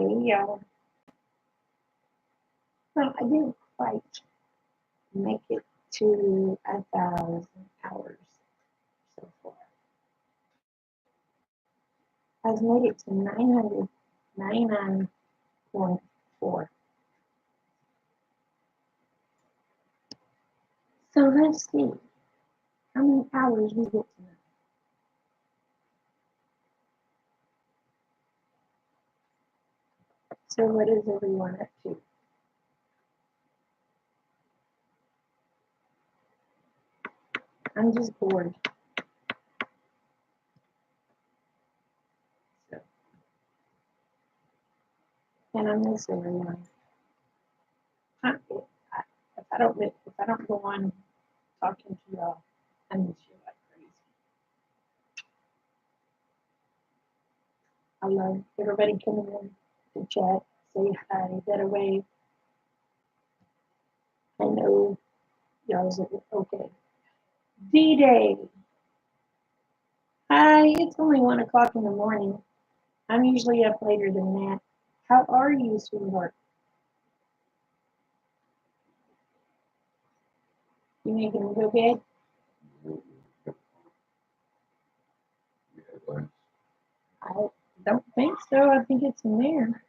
Hey y'all. Well, I didn't quite make it to 1,000 hours so far. I've made it to 999.4. So let's see how many hours we get tonight. So what is everyone up to? I'm just bored. So, and I miss everyone. If I don't go on talking to y'all, I miss you like crazy. I love everybody coming in to chat, say hi, better wave. I know y'all's okay. D-Day. Hi, it's only 1 o'clock in the morning. I'm usually up later than that. How are you, sweetheart? You making me go bed? I don't think so. I think it's in there.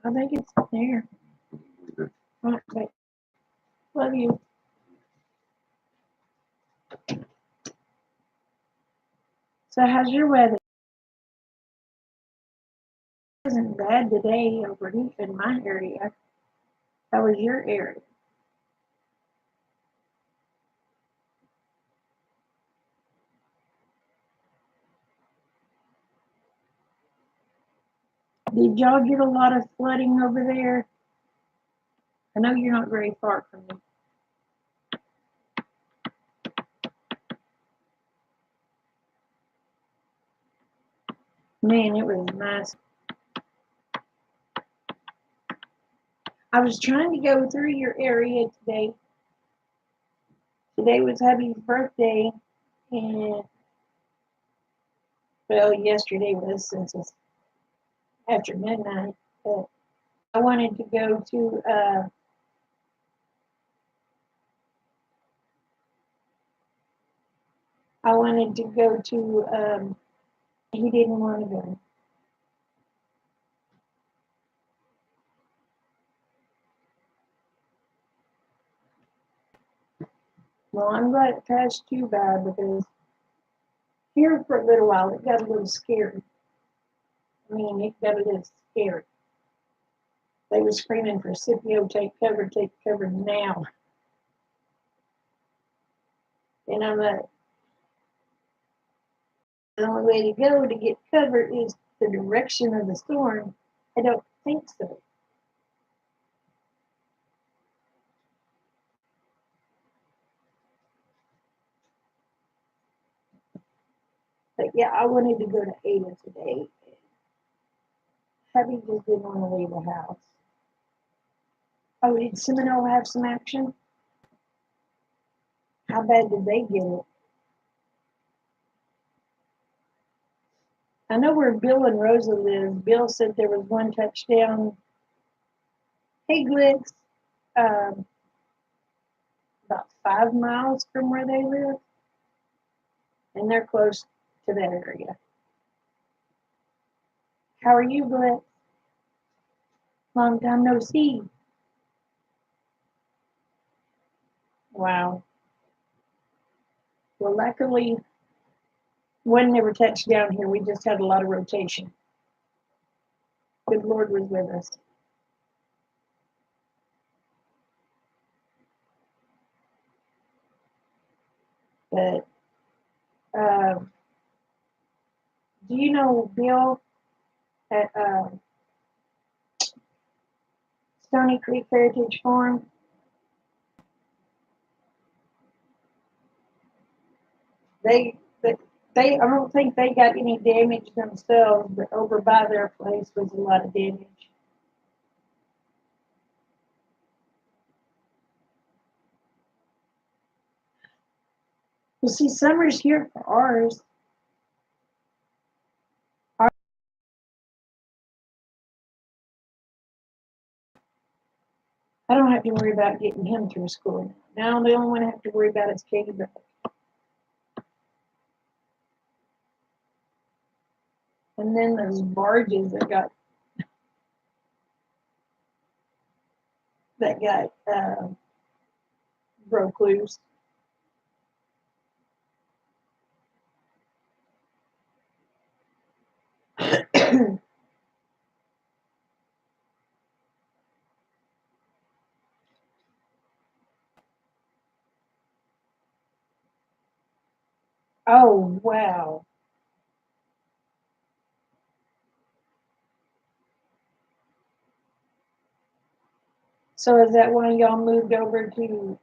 I think it's in there. Okay. Love you. So how's your weather? It isn't bad today over here in my area. How was your area? Did y'all get a lot of flooding over there? I know you're not very far from me. Man, it was nice. I was trying to go through your area today. Today was hubby's birthday, and well, yesterday was since it's after midnight. But I wanted to go to. I wanted to go to. He didn't want to go. Well, I'm glad it passed too bad because here for a little while it got a little scary. I mean, it got a little scary. They were screaming for Scipio, take cover now. And I'm like, the only way to go to get cover is the direction of the storm. I don't think so. But yeah, I wanted to go to Ada today. Hubby just didn't want to leave the house. Oh, did Seminole have some action? How bad did they get it? I know where Bill and Rosa live. Bill said there was one touchdown. Hey, Glitz, um, about 5 miles from where they live, and they're close to that area. How are you, Glitz? Long time no see. Wow. Well, luckily, one never touched down here. We just had a lot of rotation. Good Lord was with us. But uh, do you know Bill at Stony Creek Heritage Farm? They, they, I don't think they got any damage themselves, but over by their place was a lot of damage. Well, see, summer's here for ours. I don't have to worry about getting him through school. Now the only one I have to worry about is Katie Bell. And then those barges that got broke loose. Oh wow. So is that why y'all moved over to,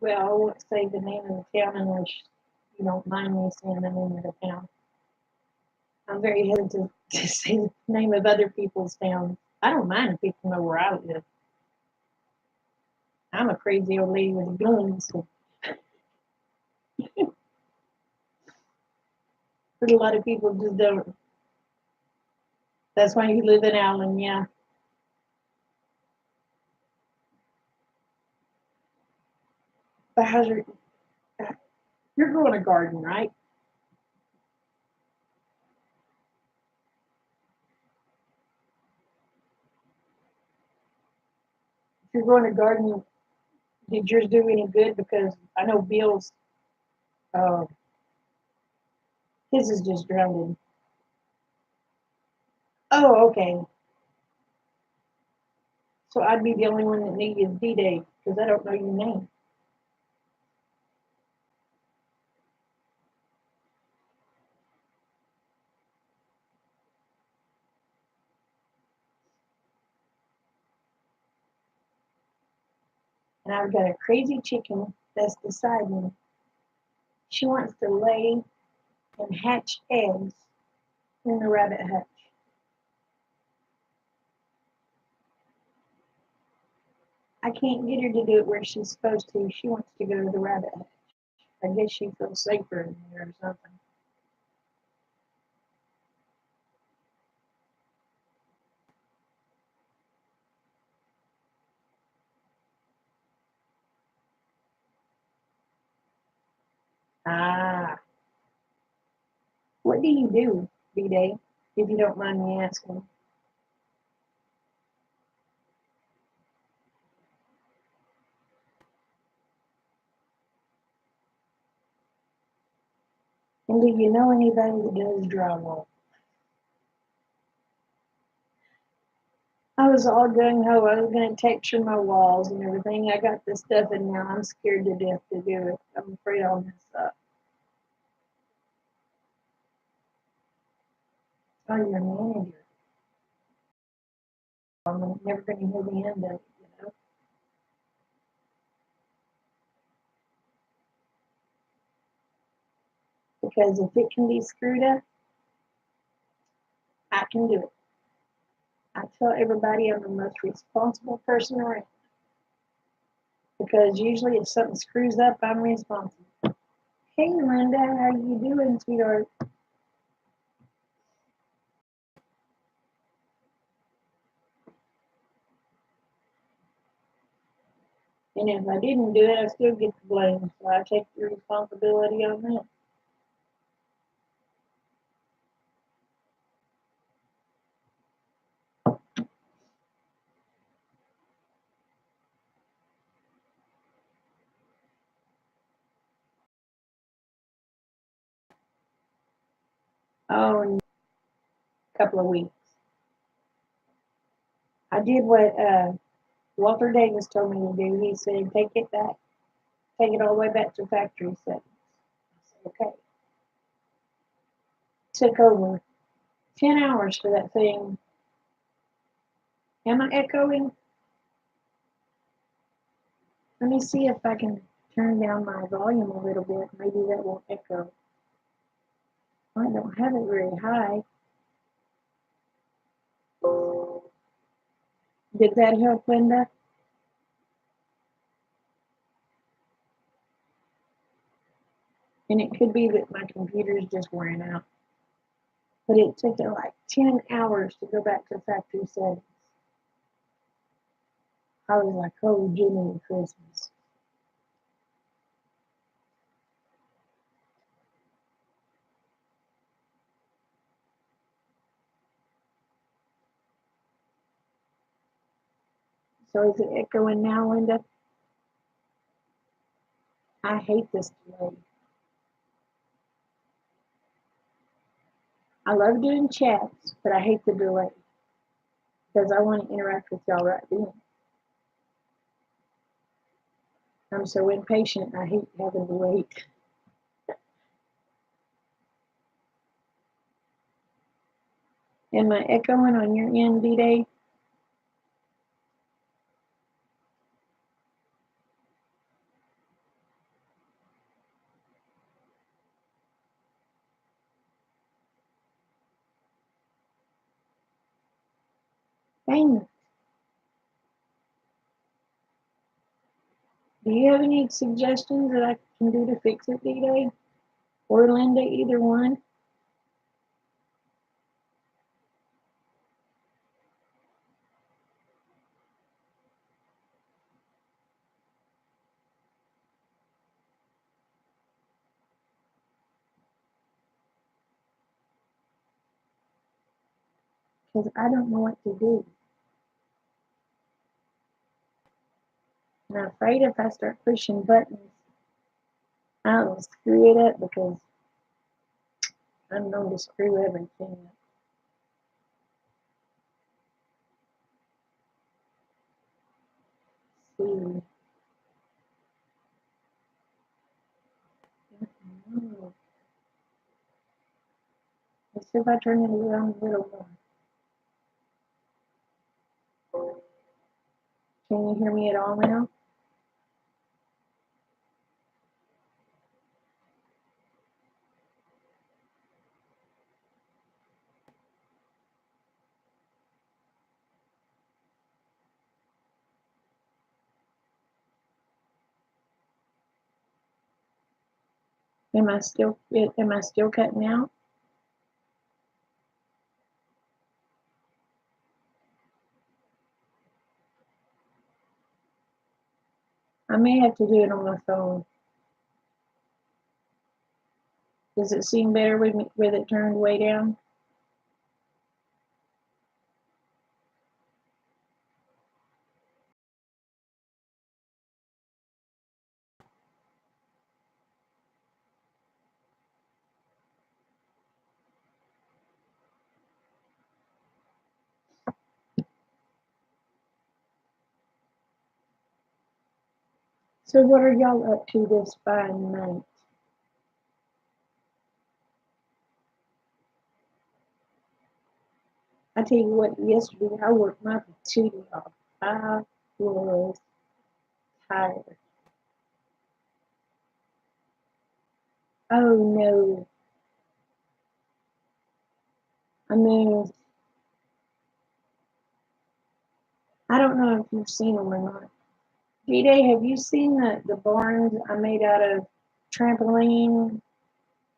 well, I won't say the name of the town unless you don't mind me saying the name of the town. I'm very hesitant to say the name of other people's towns. I don't mind if people know where I live. I'm a crazy old lady with a gun, so but a lot of people just don't. That's why you live in Allen, yeah. But you're growing a garden, right? If you're growing a garden, did yours do any good? Because I know Bill's, uh, his is just drowned. Oh, okay. So I'd be the only one that needed D-Day because I don't know your name. And I've got a crazy chicken that's beside me. She wants to lay and hatch eggs in the rabbit hutch. I can't get her to do it where she's supposed to. She wants to go to the rabbit hutch. I guess she feels safer in there or something. Ah, what do you do, D-Day, if you don't mind me asking? And do you know anybody that does drywall? I was all gung ho. I was going to texture my walls and everything. I got the stuff, and now I'm scared to death to do it. I'm afraid I'll mess up. Oh, you're a manager. I'm never going to hear the end of it. Because if it can be screwed up, I can do it. I tell everybody I'm the most responsible person around because usually if something screws up, I'm responsible. Hey, Linda, how you doing, sweetheart? And if I didn't do it, I still get the blame. So I take the responsibility on that. Oh, in a couple of weeks. I did what Walter Davis told me to do. He said, take it all the way back to factory settings. I said, okay. Took over 10 hours for that thing. Am I echoing? Let me see if I can turn down my volume a little bit. Maybe that won't echo. I don't have it very high. Did that help, Linda? And it could be that my computer is just wearing out. But it took like 10 hours to go back to factory settings. I was like, oh, Jiminy Christmas. So is it echoing now, Linda? I hate this delay. I love doing chats, but I hate the delay because I want to interact with y'all right then. I'm so impatient. I hate having to wait. Am I echoing on your end, D-Day? Dang it. Do you have any suggestions that I can do to fix it, D-Day? Or Linda, either one? Because I don't know what to do. And I'm afraid if I start pushing buttons, I will screw it up because I'm known to screw everything up. See. Let's see if I turn it around a little more. Can you hear me at all now? Am I still cutting out? I may have to do it on my phone. Does it seem better with it turned way down? So what are y'all up to this fine night? I tell you what, yesterday I worked my patootie off. I was tired. Oh no. I mean, I don't know if you've seen them or not. D-Day, have you seen the barns I made out of trampoline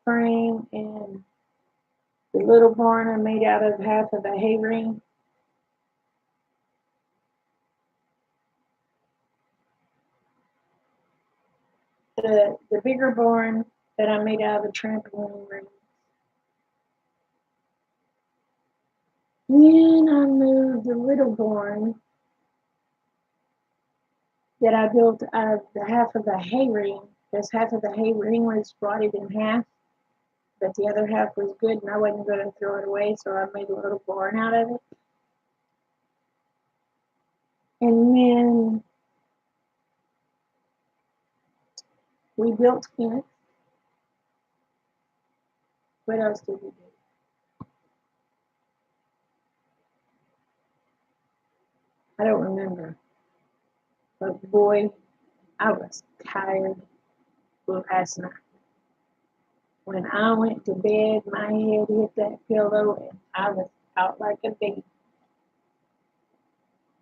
frame and the little barn I made out of half of a hay ring? The bigger barn that I made out of a trampoline ring. Then I moved the little barn that I built out of the half of the hay ring, because half of the hay ring was rotted in half, but the other half was good and I wasn't going to throw it away, so I made a little barn out of it. And then we built fence. What else did we do? I don't remember. But boy, I was tired last night. When I went to bed, my head hit that pillow and I was out like a baby.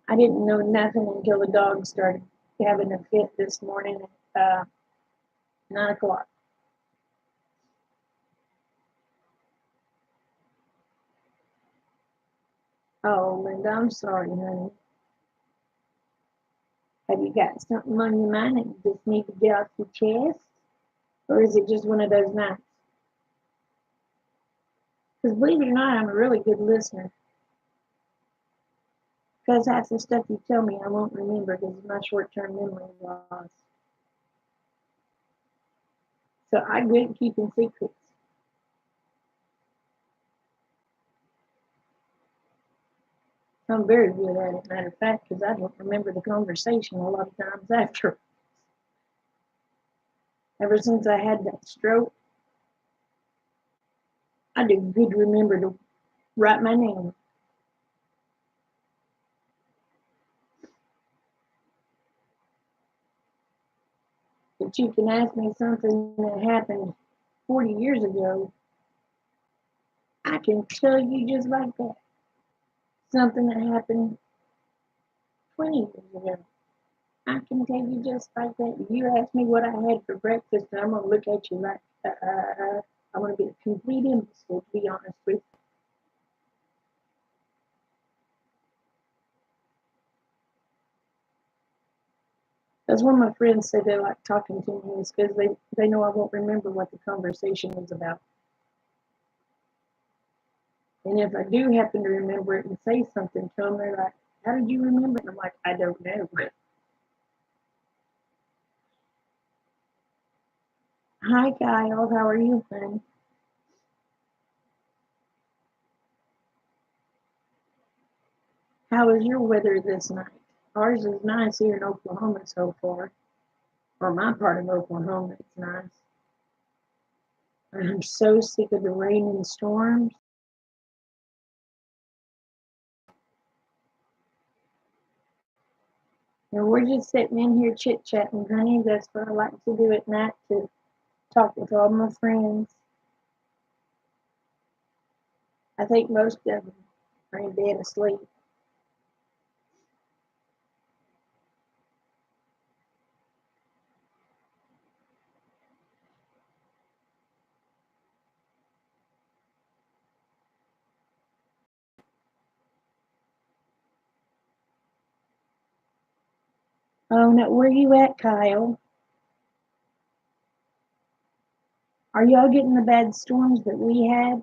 I didn't know nothing until the dog started having a fit this morning at 9 o'clock. Oh, Linda, I'm sorry, honey. Have you got something on your mind that you just need to get off your chest? Or is it just one of those nights? Because believe it or not, I'm a really good listener. Because half the stuff you tell me I won't remember because my short-term memory is lost. So I'm good at keeping secrets. I'm very good at it, matter of fact, because I don't remember the conversation a lot of times after. Ever since I had that stroke, I do good remember to write my name. But you can ask me something that happened 40 years ago, I can tell you just like that. Something that happened 20 years ago, I can tell you just like that. You ask me what I had for breakfast, and I'm going to look at you like I'm going to be a complete imbecile, to be honest with you. That's one of my friends said they like talking to me is because they know I won't remember what the conversation was about. And if I do happen to remember it and say something to them, they're like, how did you remember it? And I'm like, I don't know. Hi, Kyle. How are you, friend? How is your weather this night? Ours is nice here in Oklahoma so far. Or my part of Oklahoma, it's nice. I'm so sick of the rain and storms. And we're just sitting in here chit chatting, honey. That's what I like to do at night to talk with all my friends. I think most of them are in bed asleep. Oh, no, where you at, Kyle? Are y'all getting the bad storms that we had?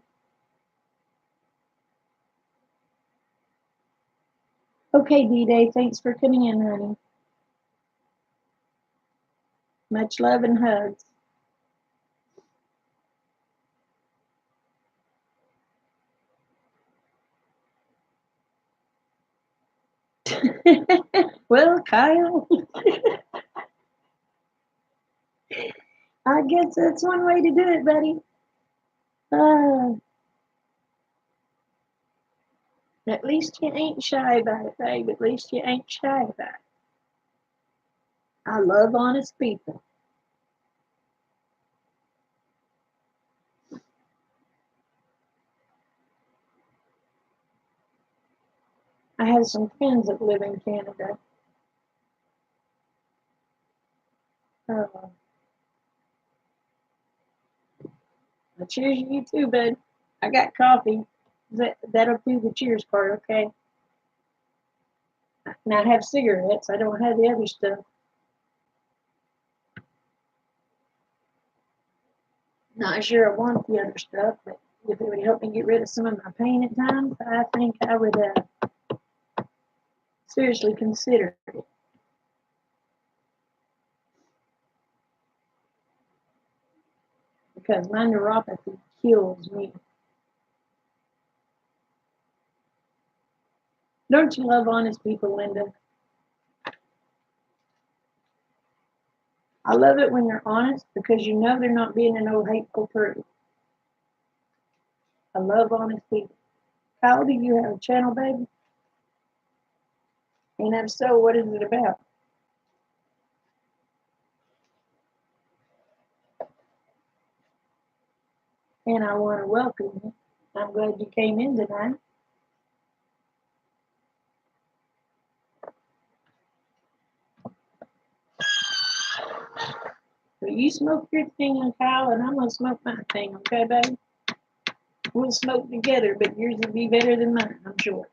Okay, D-Day, thanks for coming in, honey. Much love and hugs. Well, Kyle, I guess that's one way to do it, buddy. Uh, at least you ain't shy about it, babe. At least you ain't shy about it. I love honest people. I have some friends that live in Canada. Uh, I cheers you too, bud. I got coffee. That'll do the cheers part, okay? Now I have cigarettes. I don't have the other stuff. Not sure I want the other stuff, but if it would help me get rid of some of my pain at times, I think I would seriously consider it. Because my neuropathy kills me. Don't you love honest people, Linda? I love it when they're honest because you know they're not being an old hateful person. I love honest people. Kyle, do you have a channel, baby? And if so, what is it about? And I want to welcome you. I'm glad you came in tonight. So you smoke your thing, Kyle, and I'm gonna smoke my thing, okay, baby? We'll smoke together, but yours will be better than mine, I'm sure.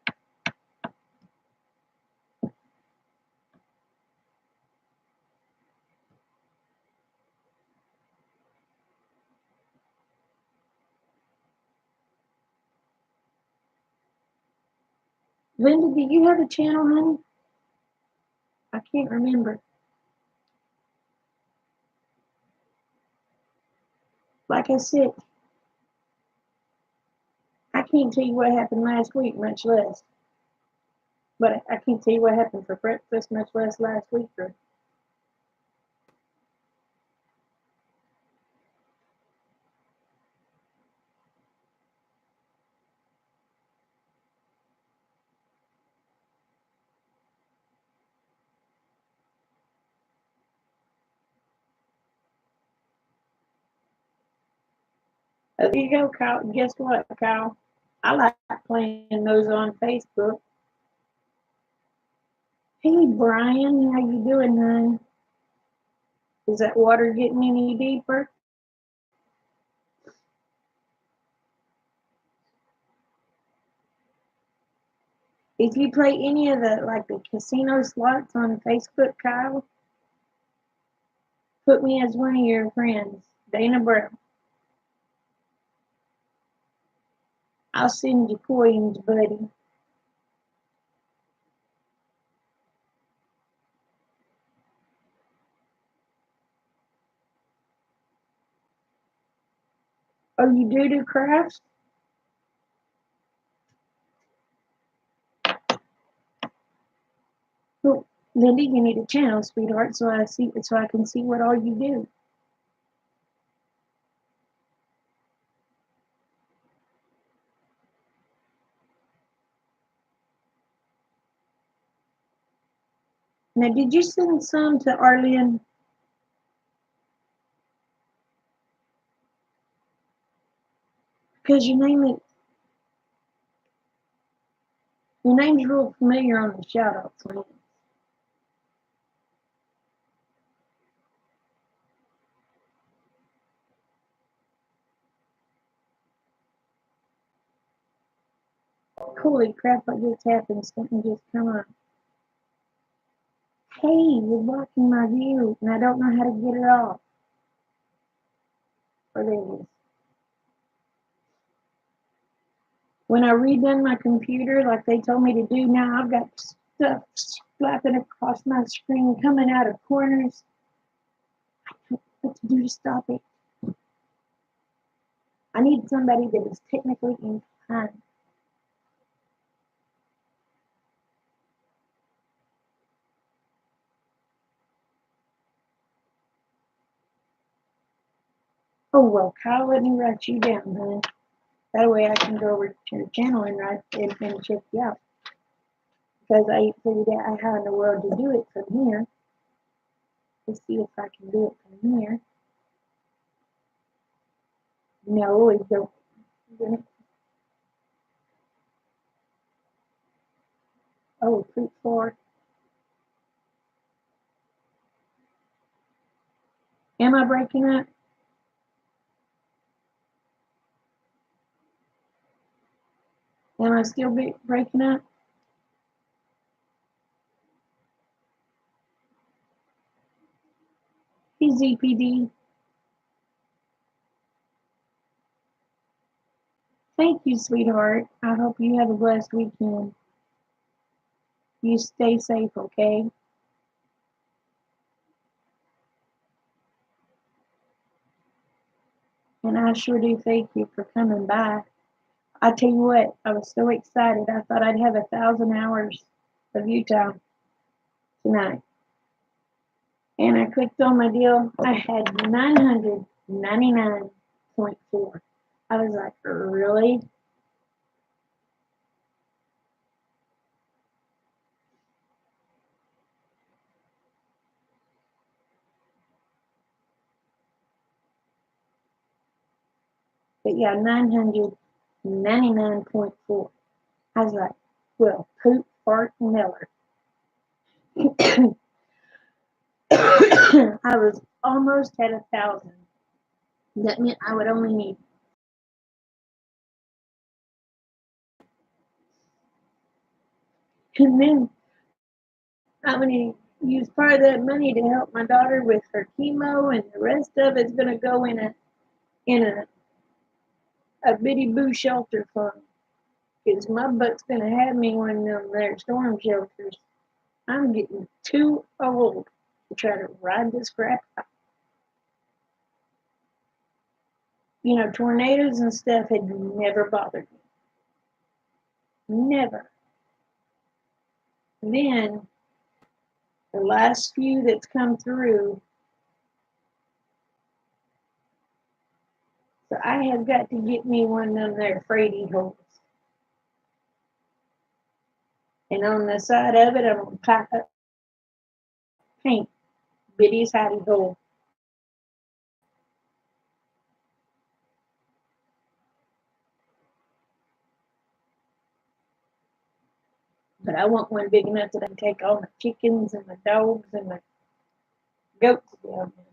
Linda, do you have a channel, honey? I can't remember. Like I said, I can't tell you what happened last week, much less. But I can't tell you what happened for breakfast, much less last week. Or there you go, Kyle. Guess what, Kyle? I like playing those on Facebook. Hey, Brian, how you doing, hon? Is that water getting any deeper? If you play any of the casino slots on Facebook, Kyle, put me as one of your friends, Dana Brown. I'll send you coins, buddy. Oh, you do crafts? Well, Lindy, you need a channel, sweetheart, so I can see what all you do. Now, did you send some to Arlene? Because your name's real familiar on the shout outs, man. Holy crap, what just happened? Something just come on. Hey, you're blocking my view, and I don't know how to get it off. Or there it is. When I redone my computer like they told me to do now, I've got stuff flapping across my screen, coming out of corners. I don't know what to do to stop it. I need somebody that is technically inclined. Oh, well, Kyle, let me write you down, honey. That way I can go over to your channel and check you out. Because I ain't figured out how in the world to do it from here. Let's see if I can do it from here. No, it don't. Oh, fruit four. Am I breaking up? Am I still breaking up? Hey, ZPD. Thank you, sweetheart. I hope you have a blessed weekend. You stay safe, okay? And I sure do thank you for coming by. I tell you what, I was so excited. I thought I'd have 1,000 hours of Utah tonight. And I clicked on my deal. I had 999.4. I was like, really? But yeah, 999.4. I was like, well, poop, fart, Miller. I was almost at 1,000. That meant I would only need. And then I'm going to use part of that money to help my daughter with her chemo, and the rest of it's going to go in a bitty boo shelter fund. because my butt's going to have me one of them there storm shelters. I'm getting too old to try to ride this crap out. You know, tornadoes and stuff had never bothered me. Never. Then, the last few that's come through, so I have got to get me one of them there Frady holes. And on the side of it, I'm going to pack up paint Biddy's hidey hole. But I want one big enough that I can take all my chickens and my dogs and my goats down in.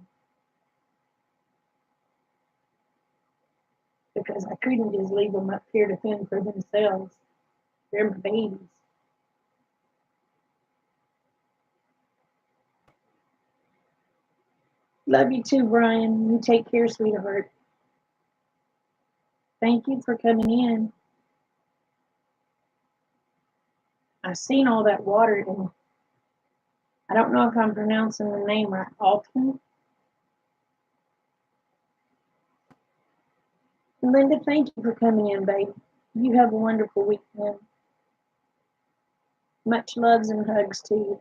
Because I couldn't just leave them up here to fend for themselves. They're my babies. Love you too, Brian. You take care, sweetheart. Thank you for coming in. I've seen all that water, and I don't know if I'm pronouncing the name right. Alton. Linda, thank you for coming in, babe. You have a wonderful weekend. Much loves and hugs to you.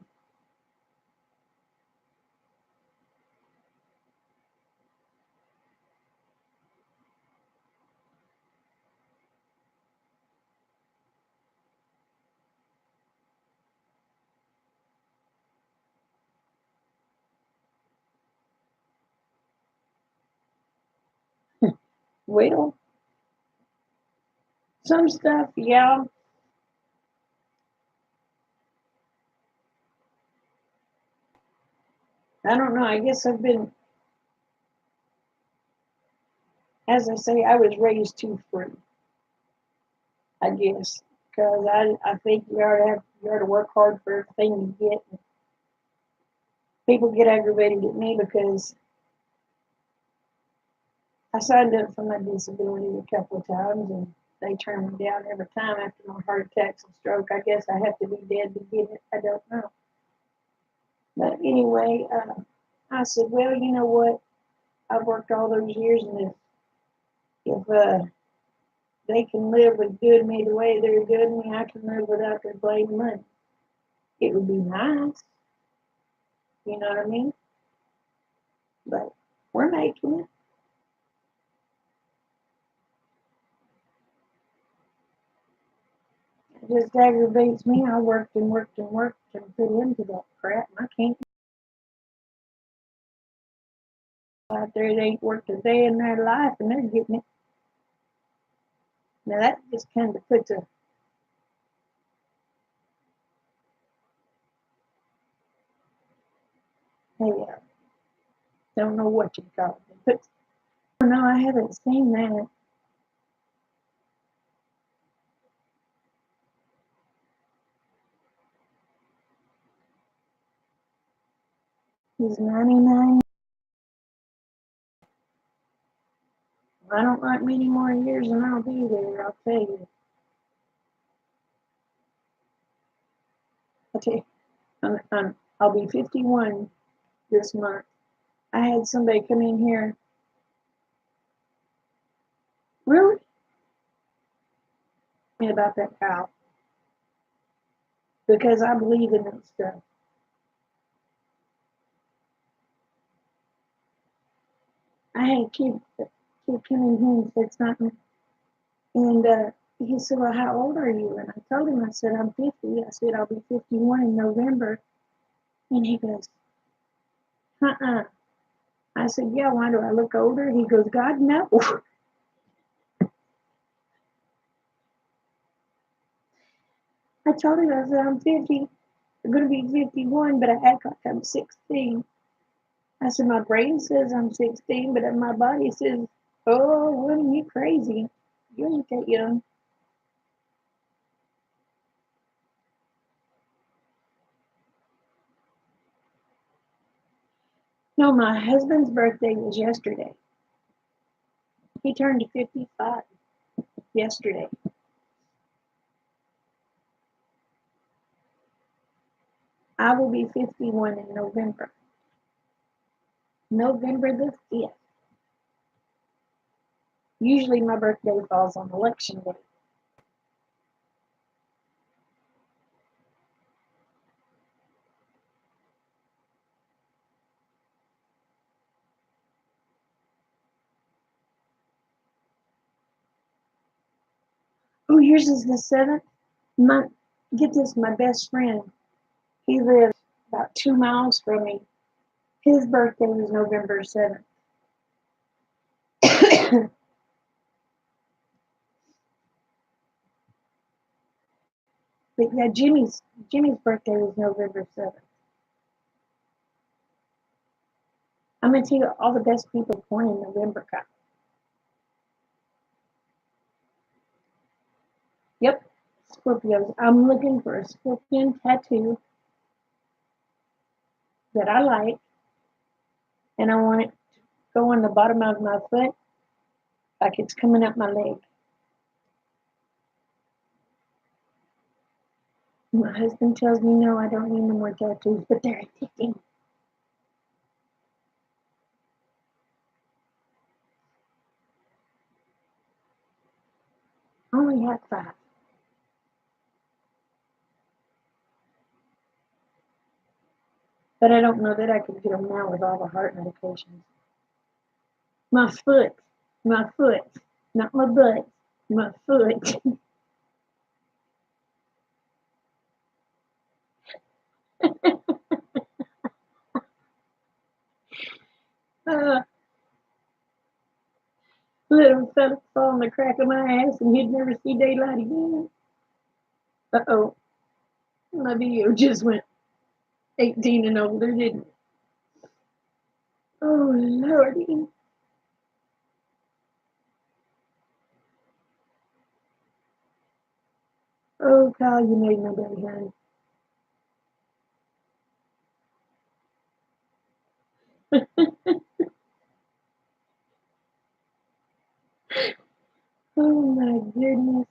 Well, some stuff, yeah. I don't know. I guess I've been, as I say, I was raised too free. I guess because I think you ought to work hard for everything you get. People get aggravated at me because I signed up for my disability a couple of times and they turn me down every time after my heart attacks and stroke. I guess I have to be dead to get it. I don't know. But anyway, I said, well, you know what? I've worked all those years, and if they can live with good me the way they're good me, I can live without their blame money. It would be nice, you know what I mean? But we're making it. It just aggravates me. I worked and worked and worked and put into that crap, and I can't go out there. They ain't worked a day in their life, and they're getting it. Now that just kind of puts a hey, don't know what you call it. But no, I haven't seen that. He's 99. I don't like many more years, and I'll be there. I'll tell you. I'll tell you. I'll be 51 this month. I had somebody come in here. Really? About that cow because I believe in that stuff. I had a kid come in here and said something, and he said, "Well, how old are you?" And I told him, I said, "I'm 50." I said, "I'll be 51 in November," and he goes, "Uh-uh." I said, "Yeah, why do I look older?" He goes, "God, no." I told him, I said, "I'm 50. I'm going to be 51, but I act like I'm 16." I said, "My brain says I'm 16, but my body says, oh, woman, you crazy. You ain't that young." No, my husband's birthday was yesterday. He turned 55 yesterday. I will be 51 in November. November the 5th. Usually my birthday falls on election day. Oh, yours is the 7th? My, get this, my best friend, he lives about 2 miles from me. His birthday was November 7th. But yeah, Jimmy's birthday was November 7th. I'm gonna tell you all the best people born in November, Kyle. Yep, Scorpios. I'm looking for a scorpion tattoo that I like, and I want it to go on the bottom of my foot like it's coming up my leg. My husband tells me no, I don't need no more tattoos, but they're addicting. I only have 5, but I don't know that I could get them now with all the heart medications. My foot, my foot, not my butt, my foot. uh, Little fella fall in the crack of my ass and he'd never see daylight again. Uh-oh, my video just went 18 and older, didn't it? Oh, Lordy. Oh, Kyle, you made my day, honey. Oh, my goodness.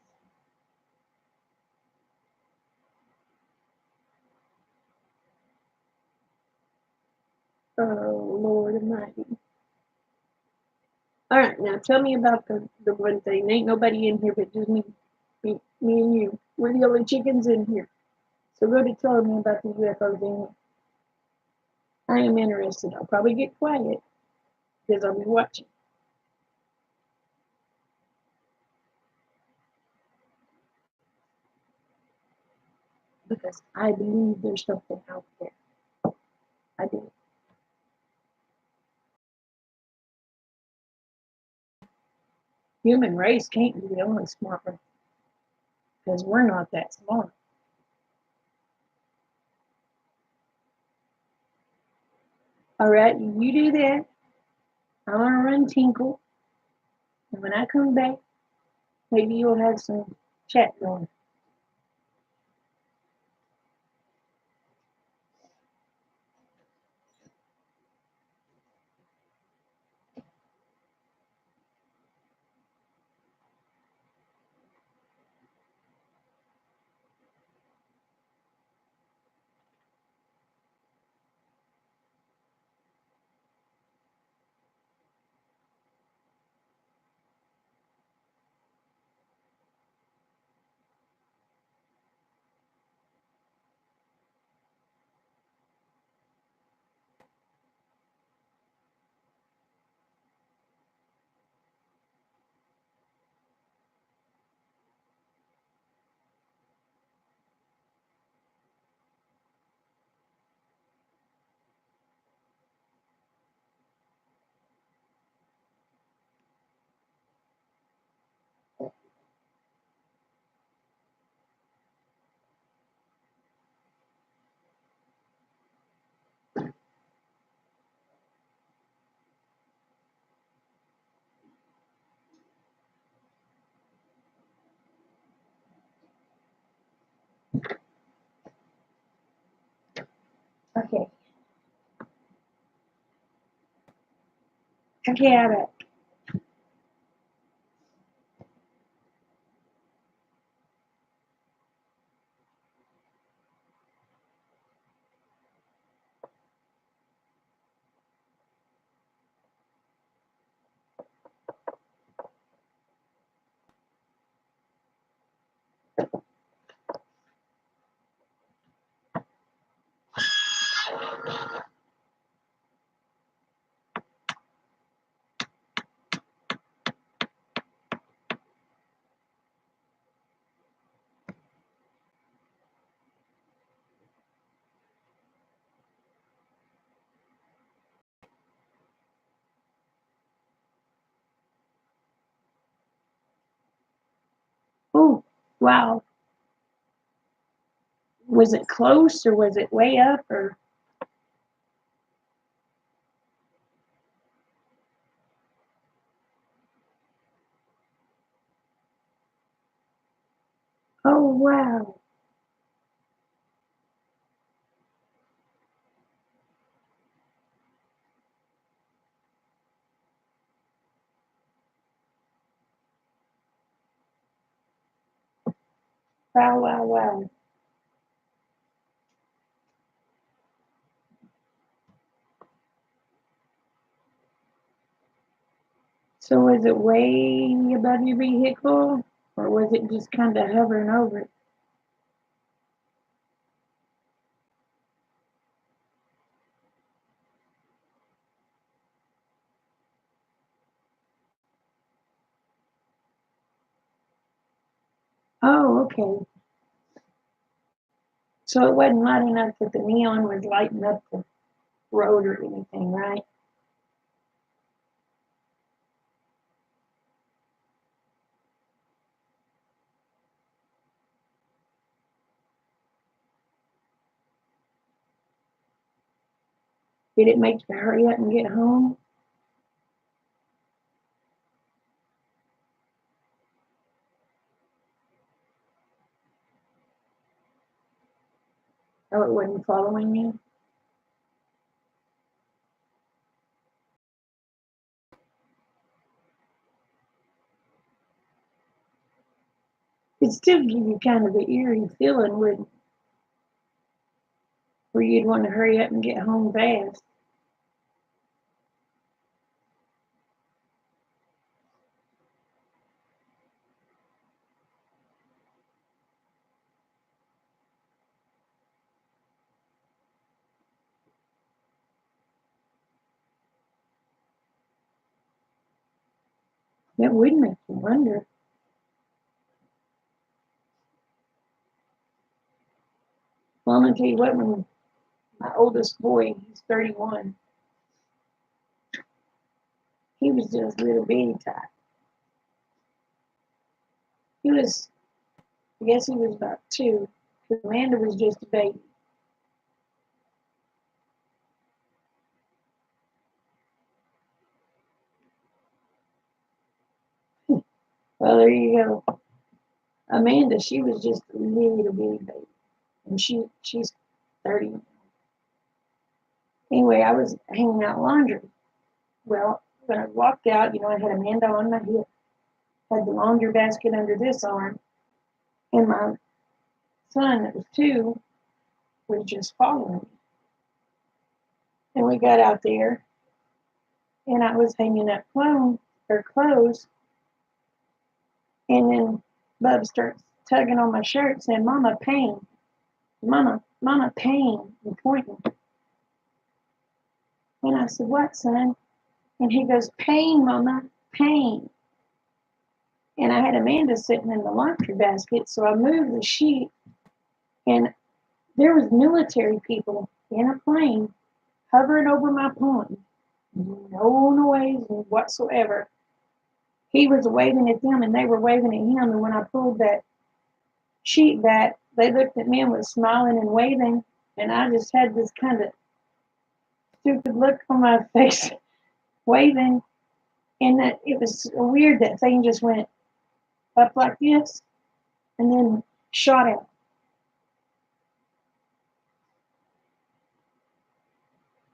Oh, Lord Almighty. All right, now tell me about the one thing. Ain't nobody in here but just me and you. We're the only chickens in here. So go to telling me about the UFOs in here. I am interested. I'll probably get quiet because I'll be watching. Because I believe there's something out there. I do. Human race can't be the only smart one because we're not that smart. All right, you do that. I'm gonna run tinkle, and when I come back, maybe you'll have some chat going. Okay. Okay, all right. Wow. Was it close or was it way up or? Oh, wow. Wow, wow, wow. So was it way above your vehicle or was it just kind of hovering over it? Oh, okay. So it wasn't lighting up that the neon was lighting up the road or anything, right? Did it make you hurry up and get home? Oh, it wasn't following you? It still give you kind of an eerie feeling where you'd want to hurry up and get home fast. That would make you wonder. Well, I'm gonna tell you what, when my oldest boy, he's 31, he was just little bitty type. He was, I guess he was about 2, because Amanda was just a baby. Well, there you go. Amanda, she was just a little bitty baby, and she's 30. Anyway, I was hanging out laundry. Well, when I walked out, I had Amanda on my hip, had the laundry basket under this arm, and my son, that was 2, was just following me. And we got out there, and I was hanging up clothes, and then Bub starts tugging on my shirt, saying, "Mama, pain, Mama, pain," and pointing. And I said, "What, son?" And he goes, "Pain, Mama, pain." And I had Amanda sitting in the laundry basket, so I moved the sheet, and there was military people in a plane hovering over my pond. No noise whatsoever. He was waving at them, and they were waving at him. And when I pulled that sheet back, they looked at me and was smiling and waving. And I just had this kind of stupid look on my face, waving. And that it was weird that thing just went up like this and then shot out.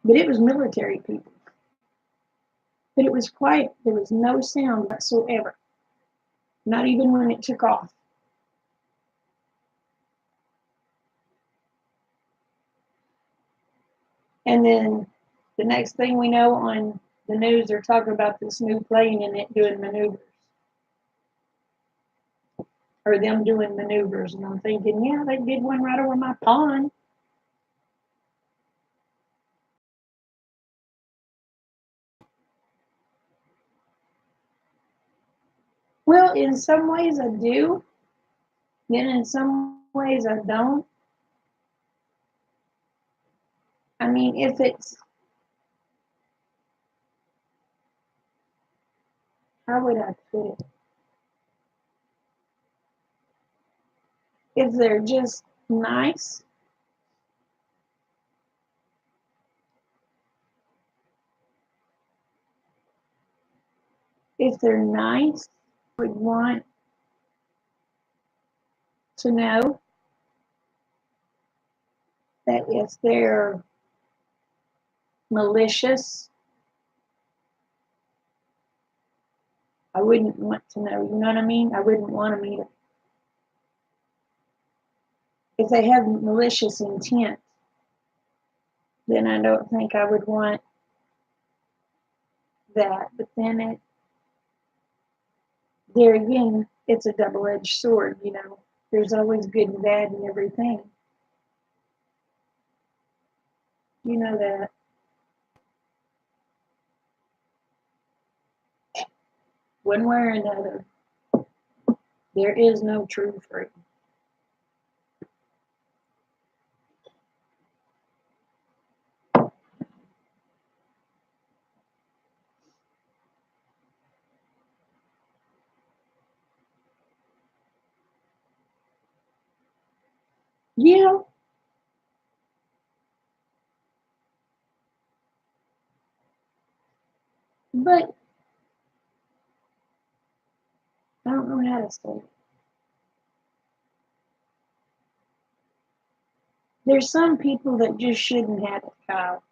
But it was military people. But it was quiet. There was no sound whatsoever, not even when it took off. And then the next thing we know on the news, they're talking about this new plane and it doing maneuvers, or them doing maneuvers. And I'm thinking, yeah, they did one right over my pond. Well, in some ways I do, then in some ways I don't. I mean, if it's, how would I put it? if they're just nice, would want to know that if they're malicious, I wouldn't want to know. You know what I mean? I wouldn't want them either. If they have malicious intent, then I don't think I would want that. But then there again, it's a double-edged sword, you know. There's always good and bad in everything. You know that. One way or another, there is no true freedom. Yeah, but I don't know how to say it. There's some people that just shouldn't have it, Kyle.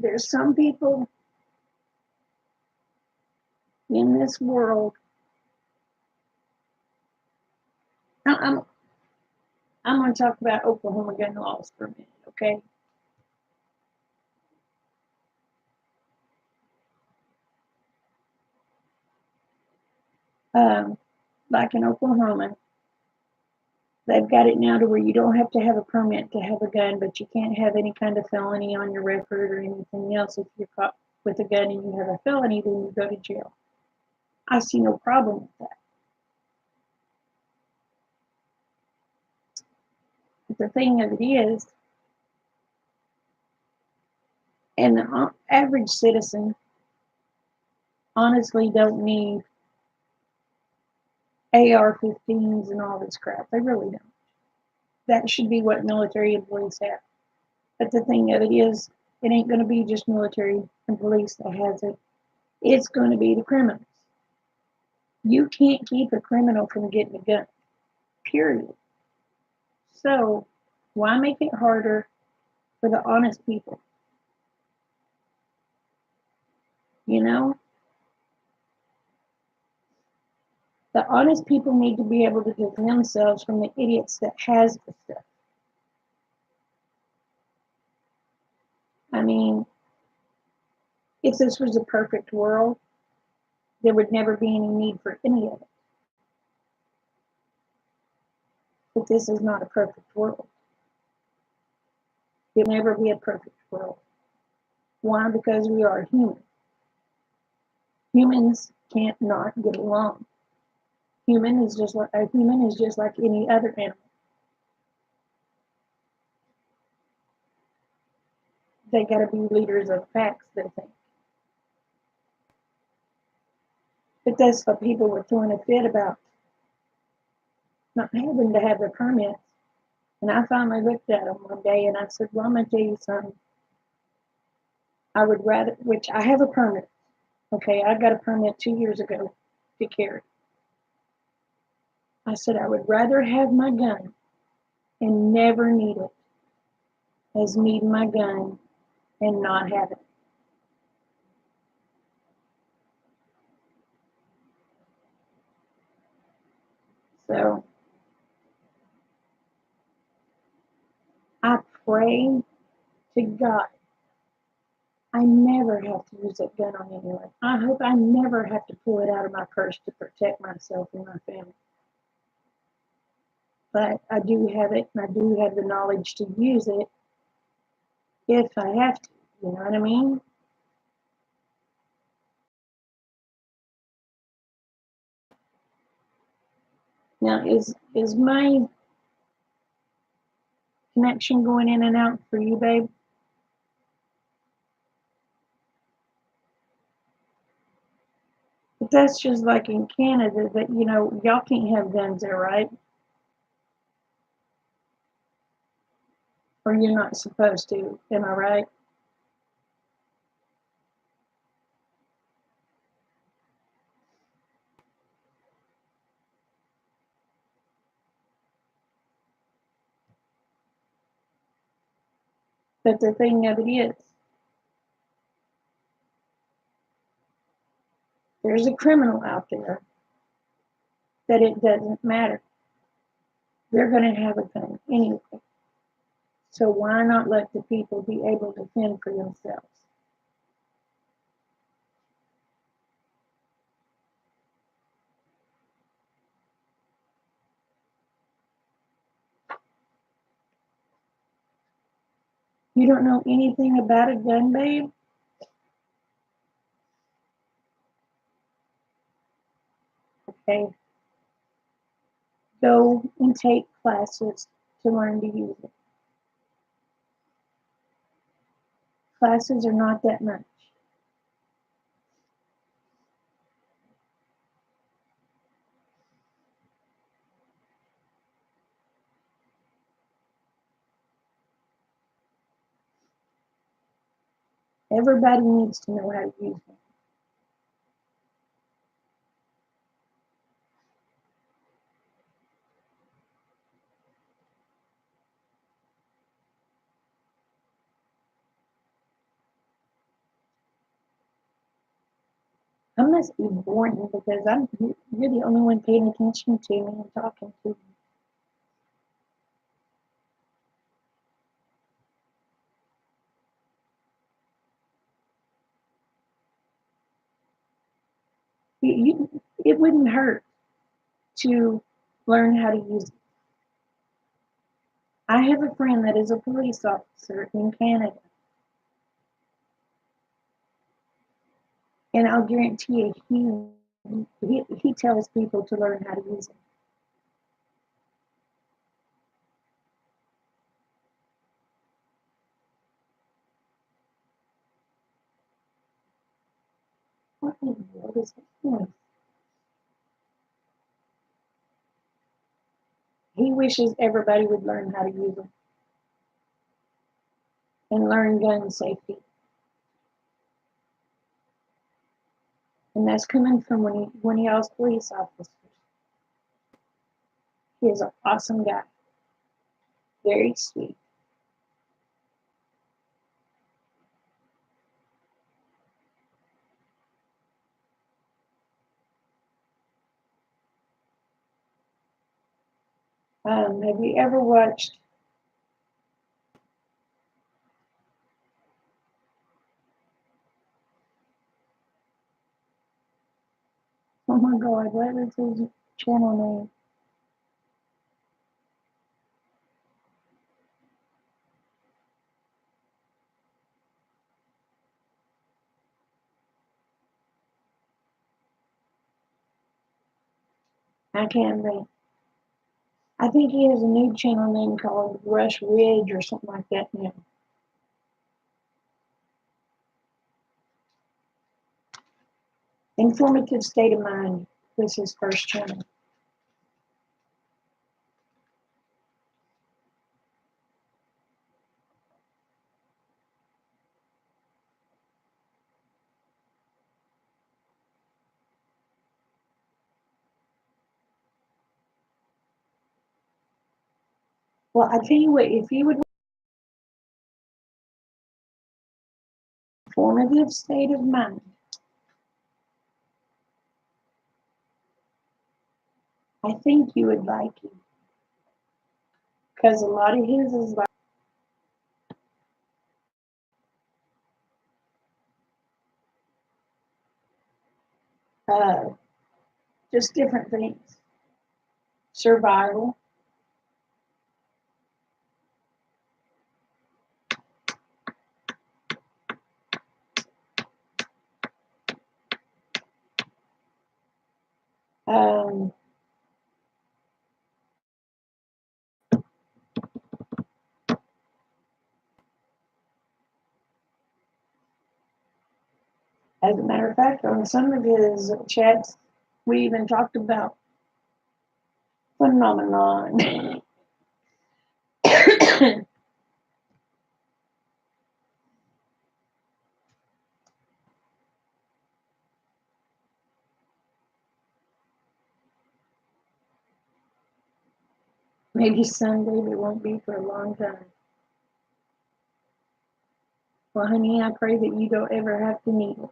There's some people in this world. I'm I'm going to talk about Oklahoma gun laws for a minute, okay? Um, like in Oklahoma, they've got it now to where you don't have to have a permit to have a gun, but you can't have any kind of felony on your record or anything else. If you're caught with a gun and you have a felony, then you go to jail. I see no problem with that. But the thing of it is, and the average citizen honestly don't need AR-15s and all this crap. They really don't. That should be what military and police have. But the thing of it is, it ain't going to be just military and police that has it. It's going to be the criminals. You can't keep a criminal from getting a gun, period. So why make it harder for the honest people? You know, the honest people need to be able to defend themselves from the idiots that has the stuff. I mean, if this was a perfect world, there would never be any need for any of it. But this is not a perfect world. It'll never be a perfect world. Why? Because we are human. Humans can't not get along. A human is just like any other animal. They got to be leaders of packs, they think. But that's what people were throwing a fit about, not having to have the permits. And I finally looked at them one day and I said, well, I'm going to tell you something. I would rather, which I have a permit. Okay, I got a permit 2 years ago to carry. I said, I would rather have my gun and never need it as need my gun and not have it. So I pray to God I never have to use that gun on anyone. I hope I never have to pull it out of my purse to protect myself and my family. But I do have it and I do have the knowledge to use it if I have to. You know what I mean? Now is my connection going in and out for you, babe? But that's just like in Canada that, y'all can't have guns there, right? Or you're not supposed to. Am I right? But the thing of it is, there's a criminal out there that it doesn't matter. They're going to have a gun anyway. So why not let the people be able to fend for themselves? You don't know anything about a gun, babe? Okay. Go and take classes to learn to use it. Classes are not that much. Everybody needs to know how to use it. I must be boring because you're the only one paying attention to me and talking to me. It wouldn't hurt to learn how to use it. I have a friend that is a police officer in Canada, and I'll guarantee you, he tells people to learn how to use it. What in the world is this? He wishes everybody would learn how to use them and learn gun safety. And that's coming from when he was police officers. He is an awesome guy, very sweet. Have you ever watched? Oh my God, what is his channel name? I can't think. I think he has a new channel name called Rush Ridge or something like that now. Informative State of Mind was his first channel. Well, I tell you what, if you would informative state of mind, I think you would like it because a lot of his is like uh, just different things, survival. Um, As a matter of fact, on some of his chats, we even talked about phenomenon. Maybe Sunday, but it won't be for a long time. Well, honey, I pray that you don't ever have to need it.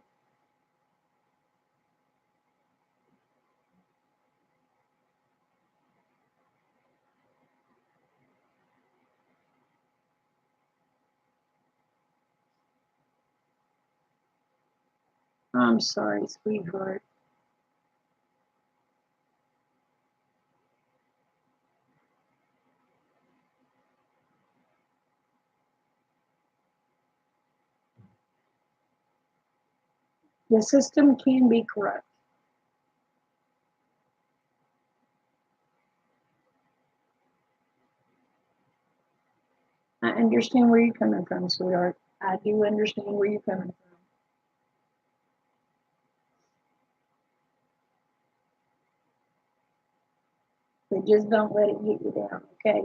I'm sorry, sweetheart. The system can be corrupt. I understand where you're coming from, sweetheart. I do understand where you're coming from. But just don't let it get you down, okay?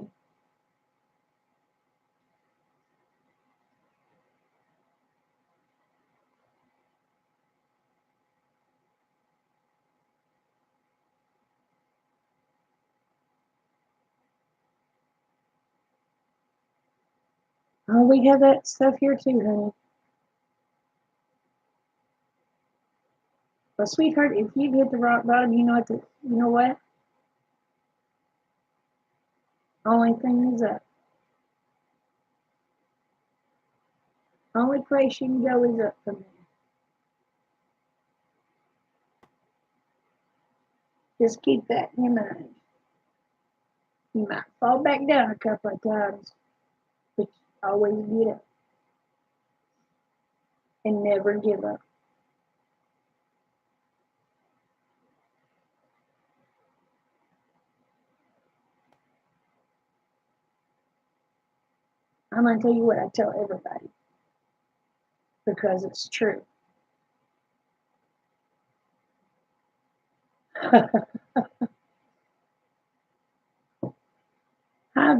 Oh, we have that stuff here too, honey. But sweetheart, if you've hit the rock bottom, you know what? Only thing is up. Only place you can go is up from there. Just keep that in your mind. You might fall back down a couple of times, but you always get up and never give up. I'm going to tell you what I tell everybody because it's true. Hi,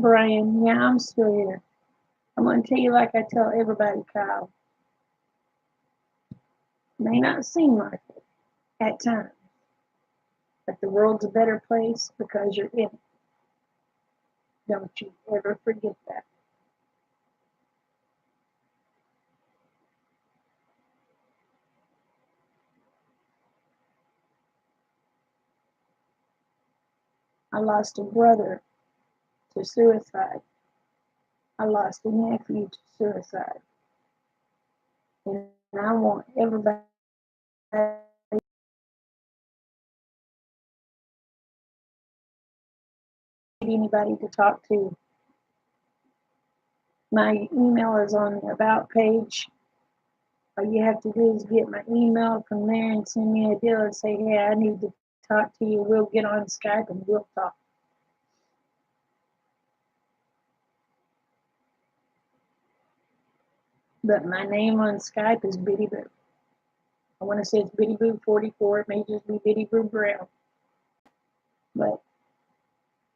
Brian. Yeah, I'm still here. I'm going to tell you like I tell everybody, Kyle. May not seem like it at times, but the world's a better place because you're in it. Don't you ever forget that. I lost a brother to suicide. I lost a nephew to suicide. And I want everybody, anybody to talk to. My email is on the About page. All you have to do is get my email from there and send me a deal and say, hey, I need to talk to you. We'll get on Skype and we'll talk. But my name on Skype is Biddy Boo. I want to say it's Biddy Boo 44. It may just be Biddy Boo Brown. But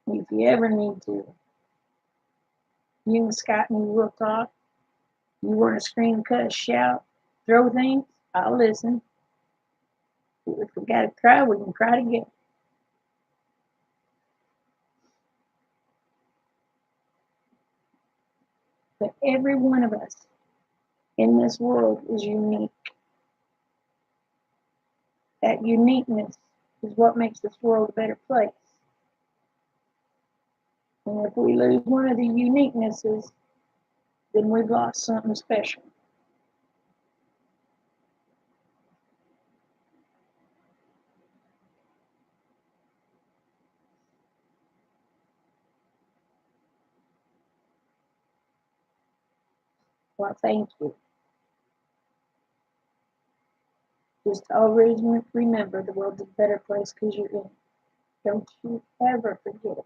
if you ever need to, you can Skype me, we'll talk. You want to scream, cuss, shout, throw things, I'll listen. If we got to cry, we can cry together. But every one of us in this world is unique. That uniqueness is what makes this world a better place. And if we lose one of the uniquenesses, then we've lost something special. Well, thank you. Just always remember the world's a better place because you're in it. Don't you ever forget it.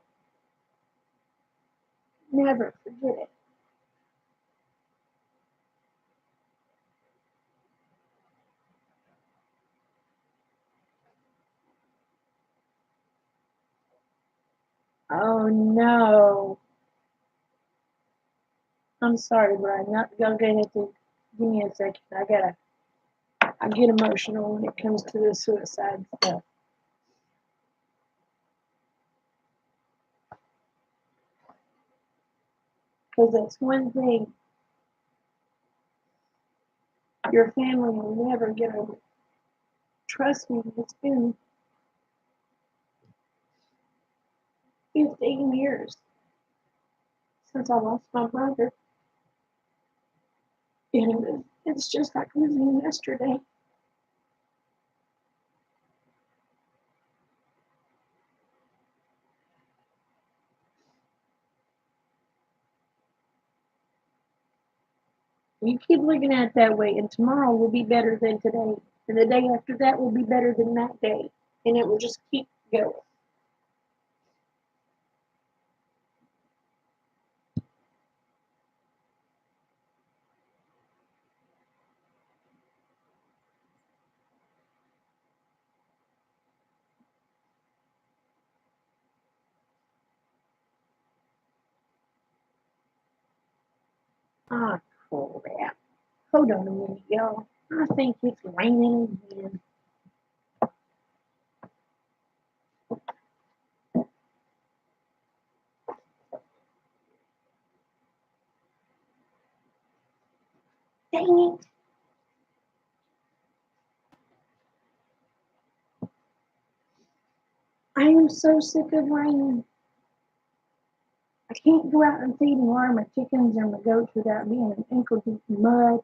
Never forget it. Oh no. I'm sorry, Brian. Y'all gonna have to give me a second. I get emotional when it comes to the suicide stuff. Because that's one thing your family will never get over. Trust me, it's been 15 years since I lost my brother. And it's just like losing yesterday. You keep looking at it that way, and tomorrow will be better than today. And the day after that will be better than that day. And it will just keep going. Ah, crap. Hold on a minute, y'all. I think it's raining again. Dang it. I am so sick of rain. I can't go out and feed and water my chickens or my goats without being in ankle deep in mud.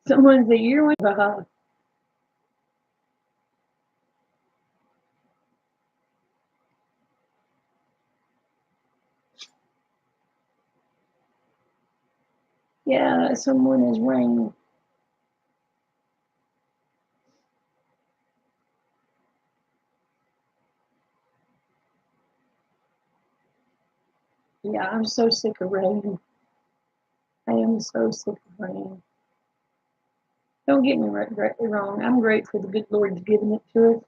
Someone's a year with yeah, someone is rain. Yeah, I'm so sick of rain. I am so sick of rain. Don't get me wrong. I'm grateful the good Lord's given it to us,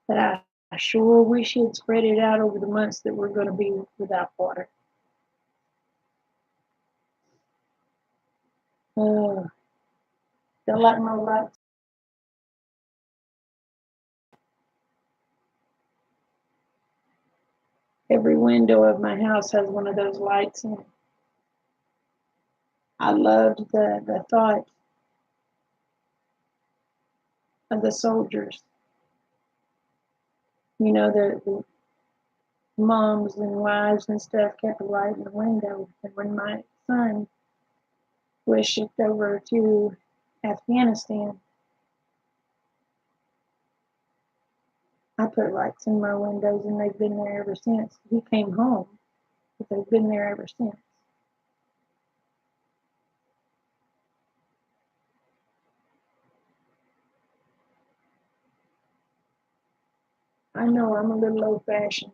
but I sure wish He'd spread it out over the months that we're going to be without water. Uh, feel like my life. Every window of my house has one of those lights in it. I loved the thought of the soldiers. You know, the moms and wives and stuff kept a light in the window. And when my son was shipped over to Afghanistan, I put lights in my windows and they've been there ever since. He came home, but they've been there ever since. I know I'm a little old fashioned.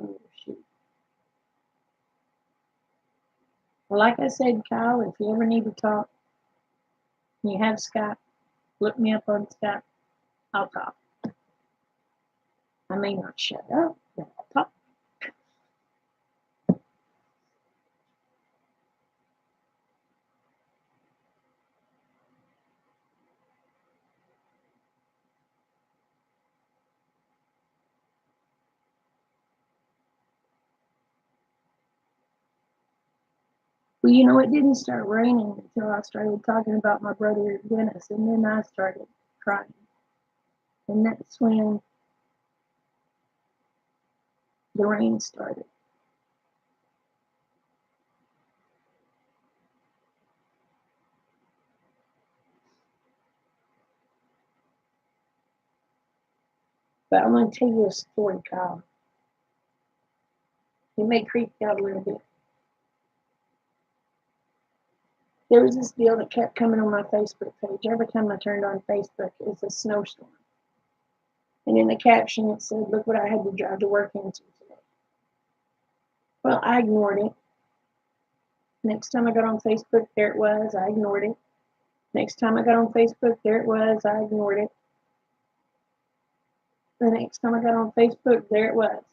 Oh, shoot. Well, like I said, Kyle, if you ever need to talk, you have Skype, look me up on Skype. I'll talk. I may not shut up, but I'll talk. Well, you know, it didn't start raining until I started talking about my brother Dennis, and then I started crying. And that's when the rain started. But I'm going to tell you a story, Kyle. It may creep you out a little bit. there was this deal that kept coming on my Facebook page. Every time I turned on Facebook, it was a snowstorm. And in the caption, it said, "Look what I had to drive to work into today." Well, I ignored it. Next time I got on Facebook, there it was. I ignored it. Next time I got on Facebook, there it was. I ignored it. The next time I got on Facebook, there it was.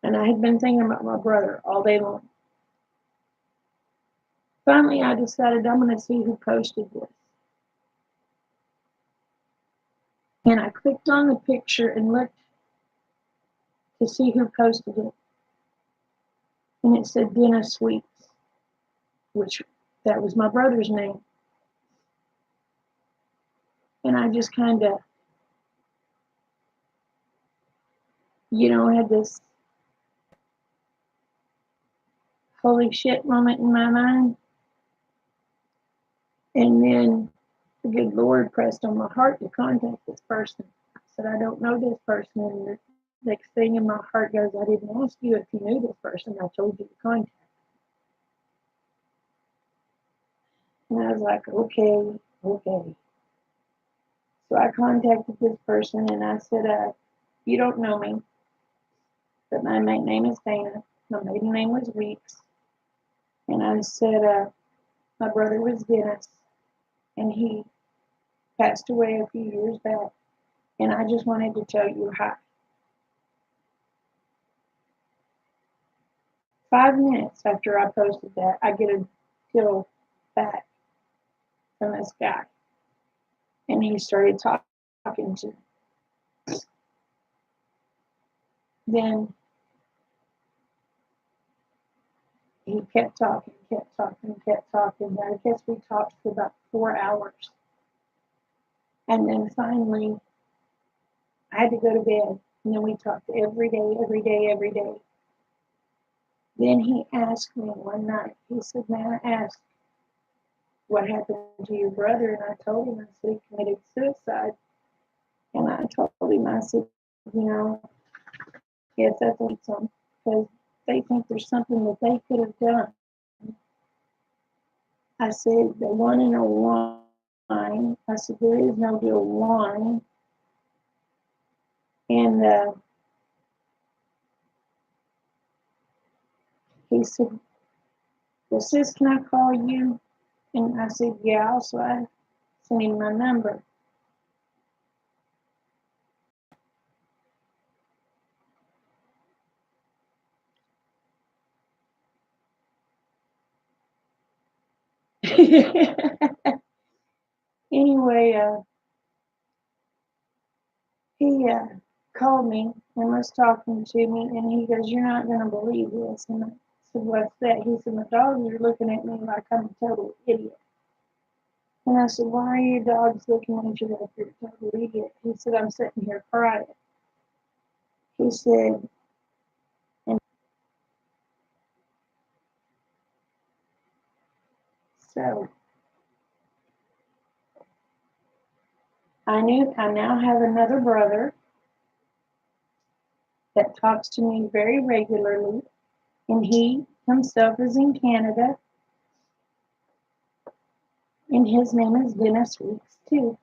And I had been thinking about my brother all day long. Finally, I decided I'm going to see who posted this. And I clicked on the picture and looked to see who posted it. And it said Dennis Weeks, which that was my brother's name. And I just kind of, had this holy shit moment in my mind. And then the good Lord pressed on my heart to contact this person. I said, I don't know this person. And the next thing in my heart goes, I didn't ask you if you knew this person. I told you to contact. And I was like, okay. So I contacted this person and I said, you don't know me, but my name is Dana. My maiden name was Weeks. And I said, my brother was Dennis, and he passed away a few years back. And I just wanted to tell you hi. 5 minutes after I posted that, I get a deal back from this guy. And he started talking to me. Then he kept talking. And I guess we talked for about 4 hours. And then finally, I had to go to bed. And then we talked every day. Then he asked me one night, he said, "May I ask what happened to your brother?" And I told him, I said, he committed suicide. And I told him, I said, yes, that's awesome, because they think there's something that they could have done. I said, the one in a line. I said, there is no real line. And he said, well, sis, can I call you? And I said, yeah. So I sent him my number. Anyway, he called me and was talking to me, and he goes, "You're not going to believe this." And I said, "What's that?" He said, "My dogs are looking at me like I'm a total idiot." And I said, "Why are your dogs looking at you like you're a total idiot?" He said, "I'm sitting here crying." He said, and so I now have another brother that talks to me very regularly, and he himself is in Canada, and his name is Dennis Weeks too,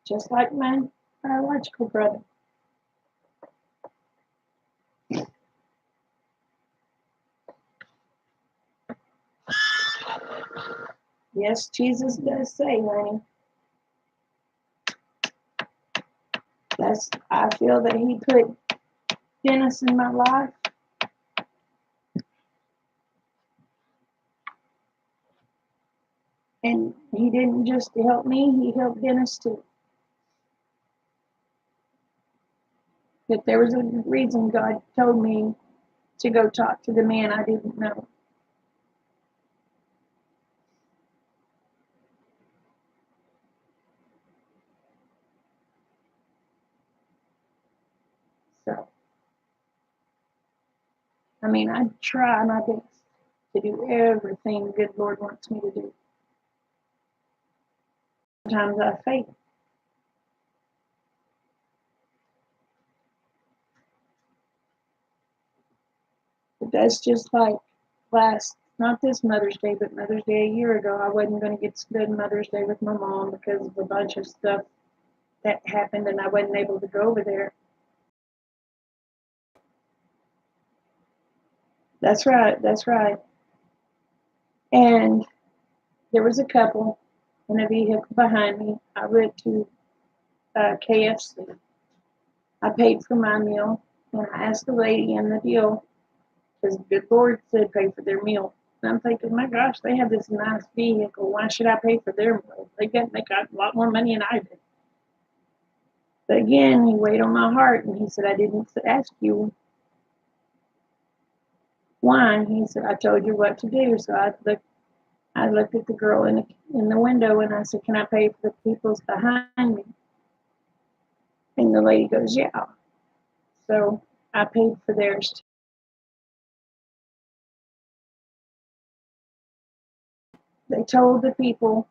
just like my biological brother. Yes, Jesus does say, honey. I feel that he put Dennis in my life. And he didn't just help me, he helped Dennis too. But there was a reason God told me to go talk to the man I didn't know. So, I try my best to do everything the good Lord wants me to do. Sometimes I fail. But that's just like last not this Mother's Day, but Mother's Day a year ago, I wasn't going to get to spend Mother's Day with my mom because of a bunch of stuff that happened and I wasn't able to go over there. That's right, that's right. And there was a couple in a vehicle behind me. I went to KFC. I paid for my meal and I asked the lady in the deal because the good Lord said pay for their meal. And I'm thinking, my gosh, they have this nice vehicle. Why should I pay for their meal? They got a lot more money than I did. But again, he weighed on my heart and he said, I didn't ask you why. And he said, I told you what to do. So I looked at the girl in the window and I said, can I pay for the people's behind me? And the lady goes, yeah. So I paid for theirs too. They told the people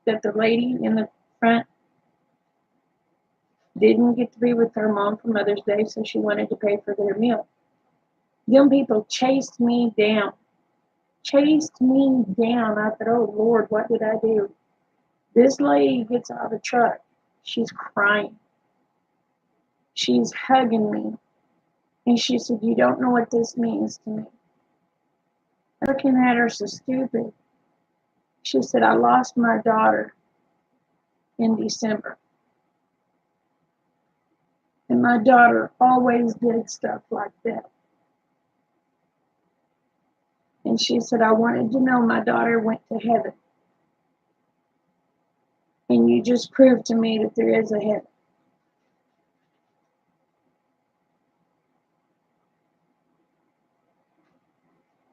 that the lady in the front didn't get to be with her mom for Mother's Day, so she wanted to pay for their meal. Them people chased me down. Chased me down. I thought, oh Lord, what did I do? This lady gets out of the truck. She's crying. She's hugging me. And she said, you don't know what this means to me. Looking at her so stupid. She said, I lost my daughter in December. And my daughter always did stuff like that. And she said, I wanted to know my daughter went to heaven. And you just proved to me that there is a heaven.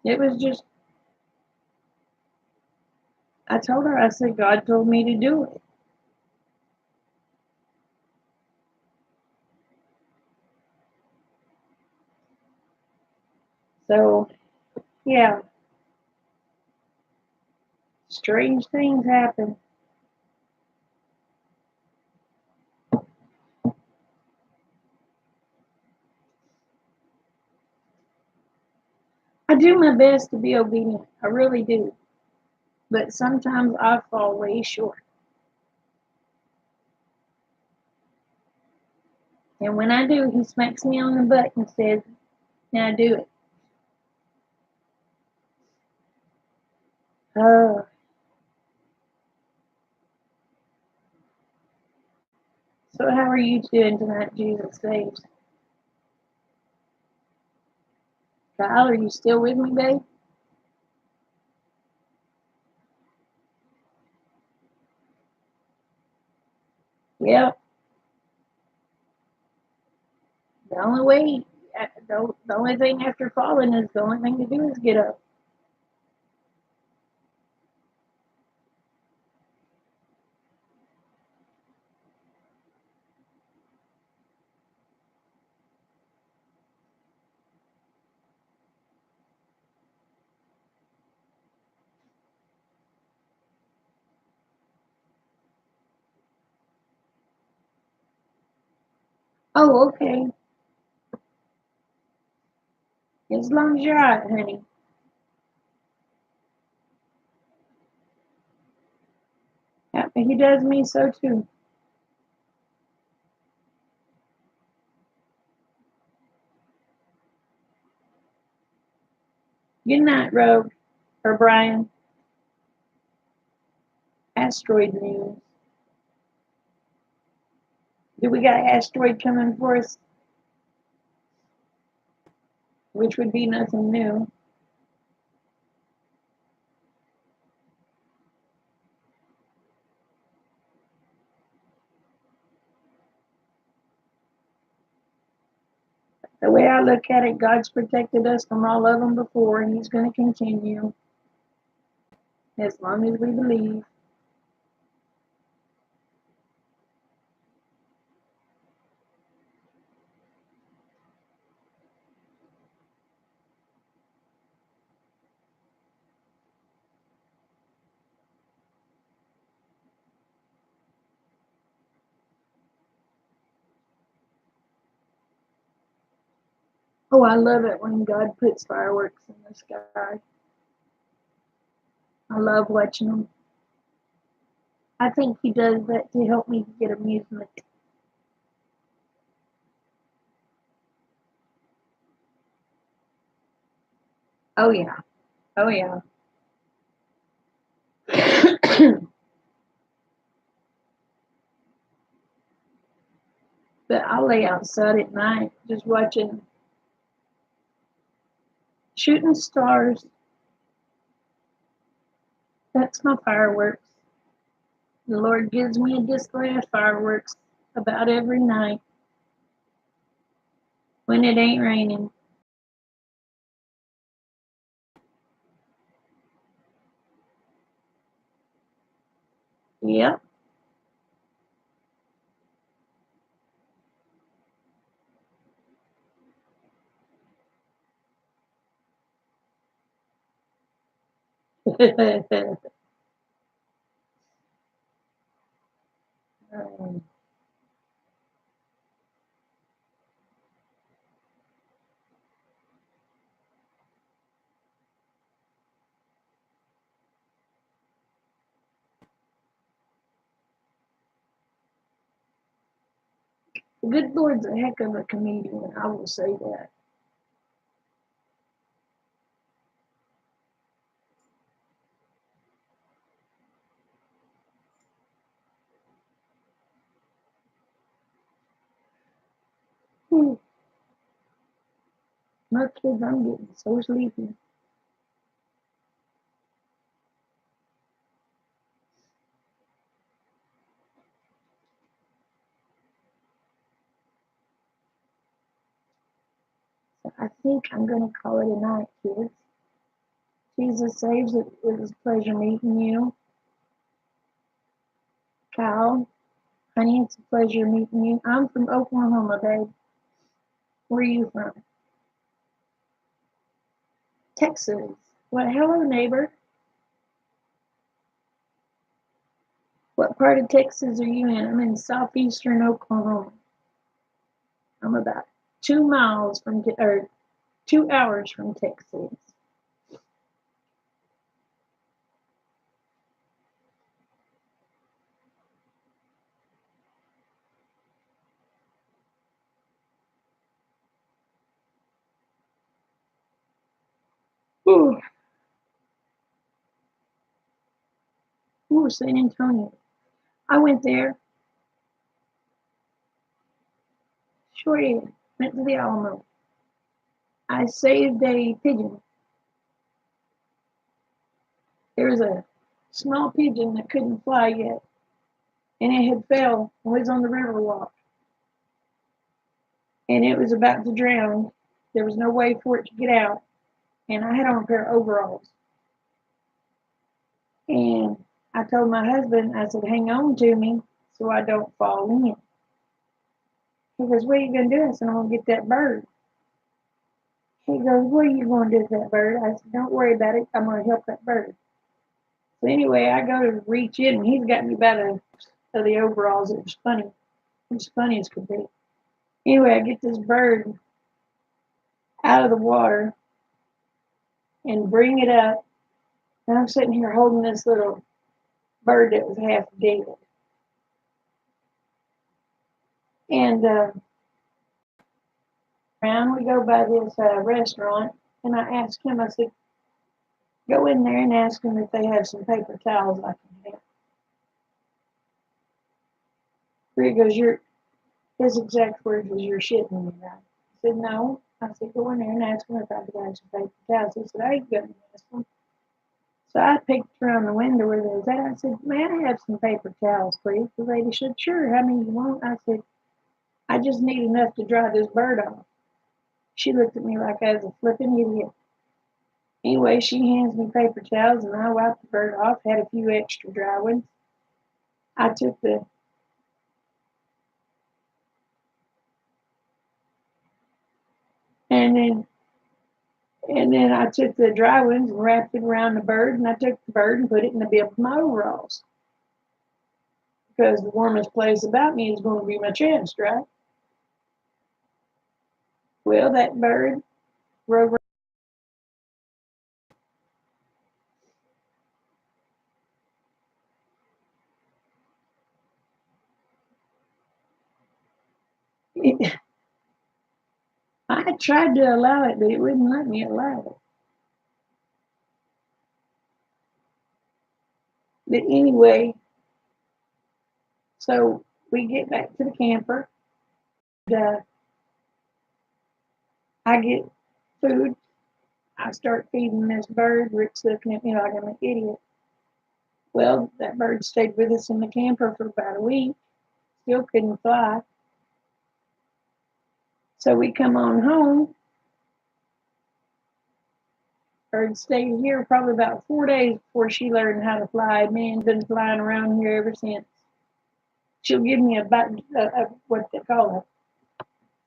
It was just, I told her, I said, God told me to do it. So, yeah, strange things happen. I do my best to be obedient. I really do. But sometimes I fall way short. And when I do, he smacks me on the butt and says, now do it. Oh, so how are you doing tonight, Jesus Saves? Kyle, are you still with me, babe? Yep. The only way, the only thing after falling is the only thing to do is get up. Oh, okay. As long as you're all right, honey. Yeah, he does me so too. Good night, Rogue or Brian. Asteroid news. Do we got an asteroid coming for us? Which would be nothing new. The way I look at it, God's protected us from all of them before, and He's going to continue as long as we believe. Oh, I love it when God puts fireworks in the sky. I love watching them. I think he does that to help me get amusement. Oh yeah. Oh yeah. But I lay outside at night just watching shooting stars. That's my fireworks. The Lord gives me a display of fireworks about every night when it ain't raining. Yep. Um, the good Lord's a heck of a comedian, I will say that. Hmm. My kids, I'm getting so sleepy. So I think I'm going to call it a night, kids. Jesus saves. It was a pleasure meeting you. Kyle, honey, it's a pleasure meeting you. I'm from Oklahoma, babe. Where are you from? Texas. Well, hello, neighbor. What part of Texas are you in? I'm in southeastern Oklahoma. I'm about 2 miles from, or 2 hours from Texas. Ooh, ooh, San Antonio. I went there. Sure did. Went to the Alamo. I saved a pigeon. There was a small pigeon that couldn't fly yet, and it had fell and was on the river walk, and it was about to drown. There was no way for it to get out, and I had on a pair of overalls. And I told my husband, I said, hang on to me so I don't fall in. He goes, what are you going to do? I said, I'm going to get that bird. He goes, what are you going to do with that bird? I said, don't worry about it. I'm going to help that bird. So anyway, I go to reach in, and he's got me by the overalls. It was funny. It was funny as could be. Anyway, I get this bird out of the water and bring it up. And I'm sitting here holding this little bird that was half dead. And around we go by this restaurant, and I asked him, I said, go in there and ask them if they have some paper towels I can have. He goes, his exact words was, you're shitting me, right? I said, no. I said, go in there and ask them if I could have some paper towels. He said, I ain't going to ask them. So I peeked around the window where they was at. I said, may I have some paper towels, please? The lady said, sure. How many you want? I said, I just need enough to dry this bird off. She looked at me like I was a flipping idiot. Anyway, she hands me paper towels and I wiped the bird off, had a few extra dry ones. I took the and then I took the dry ones and wrapped it around the bird, and I took the bird and put it in the bib of my overalls because the warmest place about me is going to be my chest, right? Well, that bird rode I tried to allow it, but it wouldn't let me allow it. But anyway, so we get back to the camper. Uh, I get food. I start feeding this bird. Rick's looking at me like I'm an idiot. Well, that bird stayed with us in the camper for about a week. Still couldn't fly. So we come on home. Bird stayed here probably about 4 days before she learned how to fly. Man, been flying around here ever since. She'll give me a what they call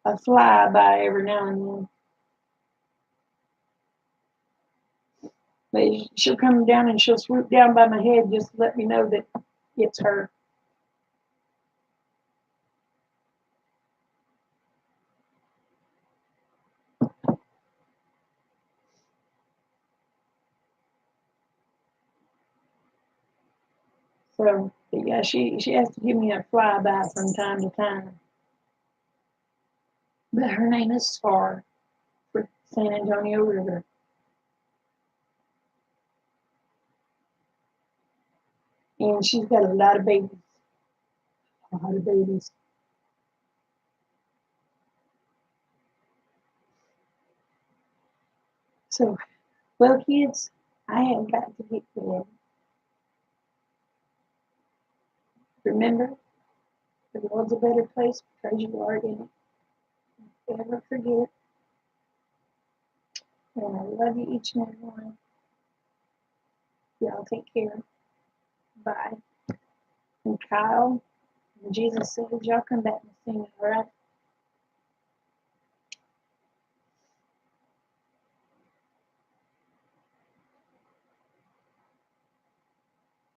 a flyby every now and then. But she'll come down and she'll swoop down by my head just to let me know that it's her. So yeah, she has to give me a flyby from time to time. But her name is Star for San Antonio River. And she's got a lot of babies. A lot of babies. So, well, kids, I have got to get to remember, the world's a better place because you are in it. Never forget. And I love you each and every one. Y'all take care. Bye. And Kyle, and Jesus says, y'all come back and sing, all right?